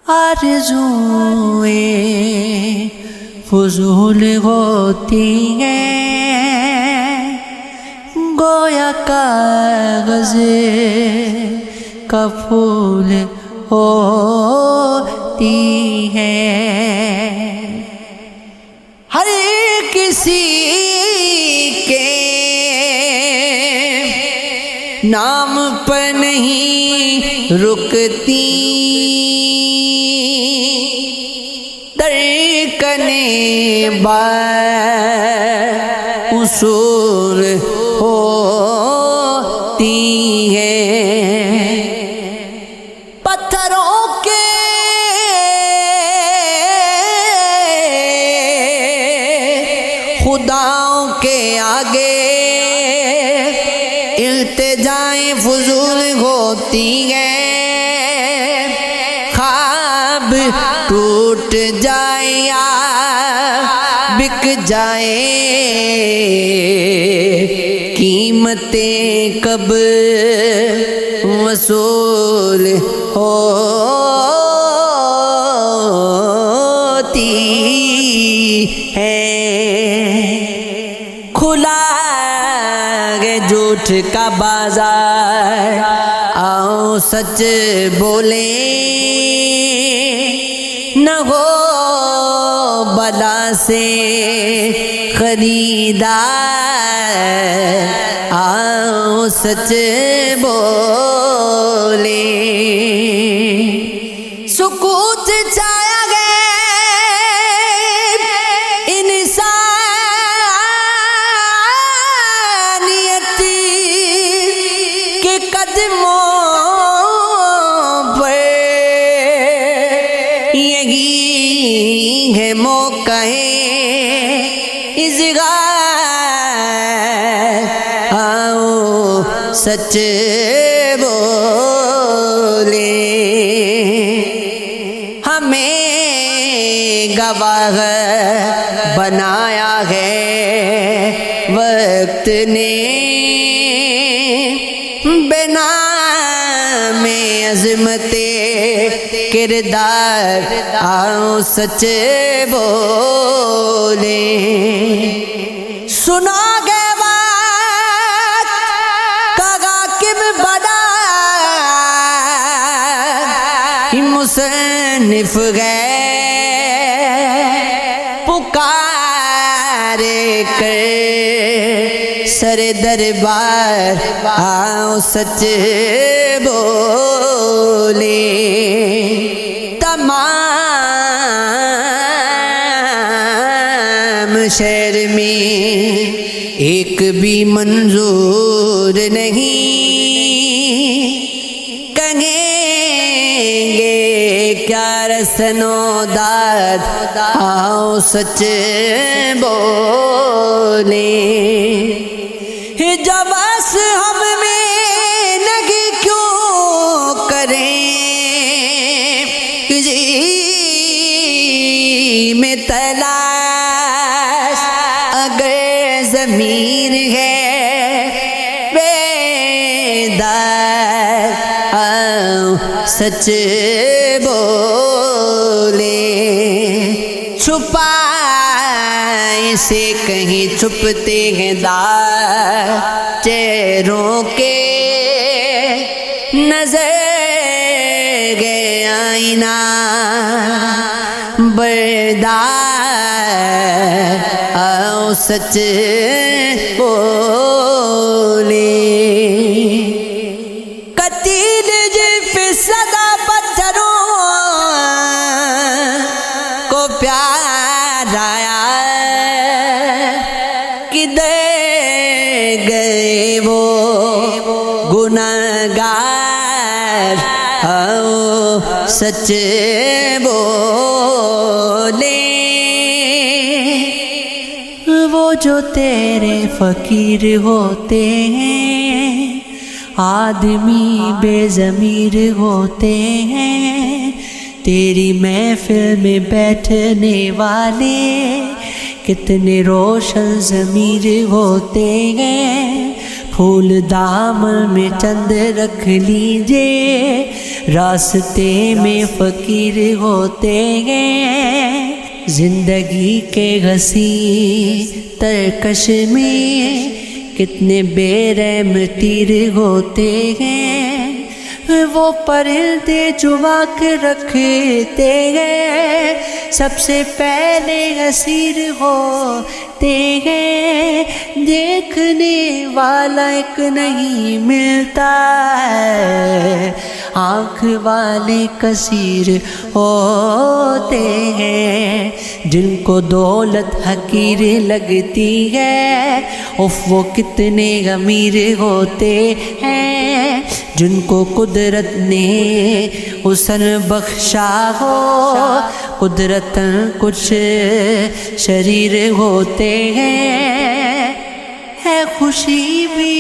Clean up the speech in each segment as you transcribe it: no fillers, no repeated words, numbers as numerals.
آرزوئیں فضول ہوتی ہیں، گویا کاغذ کا پھول ہوتی ہیں۔ ہر کسی کے نام پر نہیں رکتی، درکنے اصول ہوتی ہیں۔ پتھروں کے خداؤں کے آگے التجائیں فضول ہوتی ہیں، خواب ٹوٹ جائے یا بک جائے، قیمتیں کب وصول ہوتی ہیں۔ کھلا ہے جھوٹ کا بازار، آؤ سچ بولیں، نہ ہو بلا سے خریدار، آؤ سچ بولیں۔ سکوت چھایا گیا انسانیت کے قدموں پر، یہی ہے موقع اظہار، آؤ سچ بولیں۔ ہمیں گواہ بنایا ہے وقت نے، بنام عظمت کردار، آؤ سچ بولیں۔ سنا گئے بات کا حاکم بنا، مصنف گئے پکار کر سر دربار، آؤ سچ بولیں۔ تمام شہر میں ایک بھی منظور نہیں، کہیں گے کیا رسن و داد، آؤ سچ بولیں۔ جب بس ہم میں لگی کیوں کریں، کسی میں تلاش اگر ضمیر ہے بیدار، آؤ سچ بولیں۔ چھپائے سے کہیں چھپتے ہیں دار چہروں کے، نظر گئے آئینہ بردار، آؤ سچ بولیں۔ قتیل پہ صدا پتھروں کو پیار آیا، کدھر گئے وہ گنہگار، آؤ سچ بولیں۔ وہ جو تیرے فقیر ہوتے ہیں، آدمی بے ضمیر ہوتے ہیں، تیری محفل میں بیٹھنے والے کتنے روشن ضمیر ہوتے ہیں، پھول دامن میں چند رکھ لیجئے، راستے میں فقیر ہوتے ہیں، زندگی کے حسین ترکش میں کتنے بے رحم تیر ہوتے ہیں، وہ پرندے جو واک رکھتے ہیں سب سے پہلے اسیر ہوتے ہیں، دیکھنے والا ایک نہیں ملتا ہے، آنکھ والے کثیر ہوتے ہیں، جن کو دولت حقیر لگتی ہے اف وہ کتنے امیر ہوتے ہیں، جن کو قدرت نے حسن بخشا ہو قدرت کچھ شریر ہوتے ہیں، ہے خوشی بھی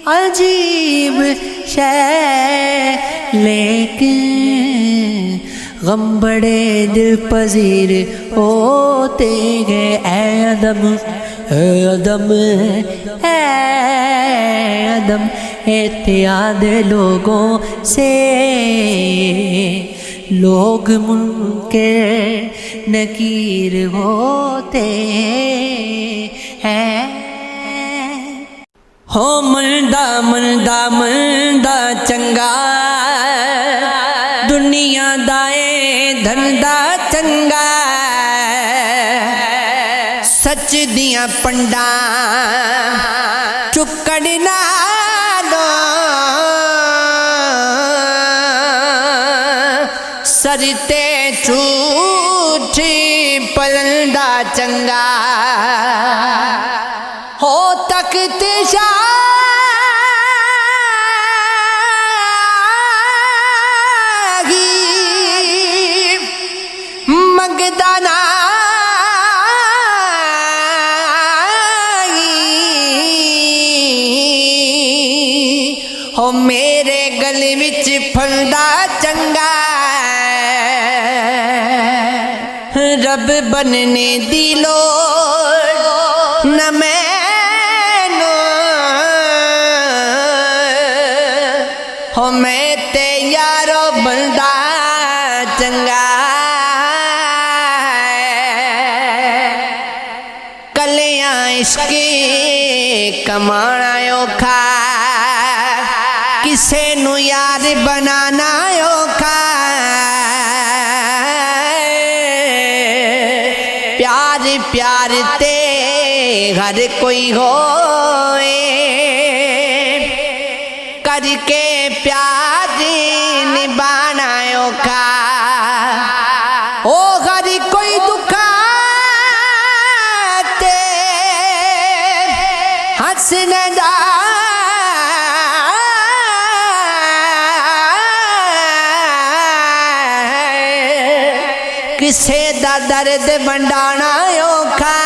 عجیب شے لیکن غم بڑے دل پذیر ہوتے ہیں، اے عدم اے عدم اے عدم احتیاط لوگوں سے، لوگ منکر نکیر ہوتے ہیں، ہو مندہ مندہ مندہ چنگا دنیا دائے دھندا چنگا، سچ دیاں پنڈا چکڑنا سر تے جھوٹ پلندہ چنگا، ہو تخت شاہی منگدا ہو میرے گل وچ پھلدا چنگا، رب بننے دی لوڑ نہ مینوں، ہو میں تے یارو بندہ چنگا، کلیاں عشق کمانا اوکھا کسے نو یار بنانا اوکھا، پیار پیار تے ہر کوئی ہوئے، کر کے پیار نبھانا اوکھا، او ہر کوئی دکھا تے ہنسنے دا، کسے دا درد بنڈانا اوکھا،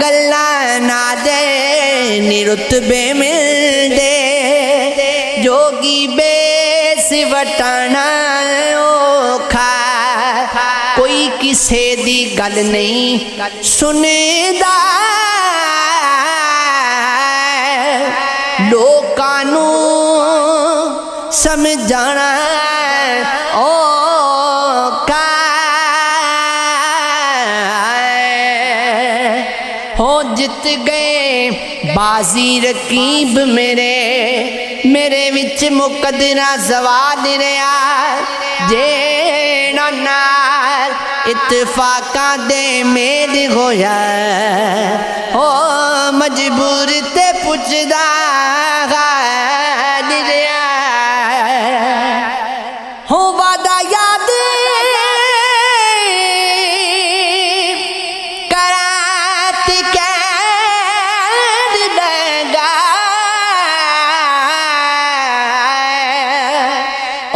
گلاں نہ دے نی رتبے مل دے، جوگی بیس وٹانا اوکھا، کوئی کسے دی گل نہیں سندا، لوکاں نوں سمجھانا ہو، جت گئے بازی رقیب میرے وچ مقدرہ زوال رہا، جیڑا نال اتفاقاں دے میل ہویا، ہو مجبور تے پوچھدا غال رہا، ہو وعدہ یاد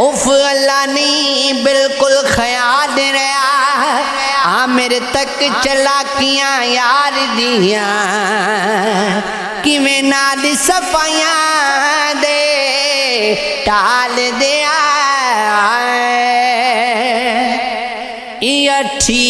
اف اللہ نہیں بالکل خیال رہا، میرے تک چلاکیاں یار دیاں کیویں نال صفائیاں دے ٹال دیا، اے اٹھی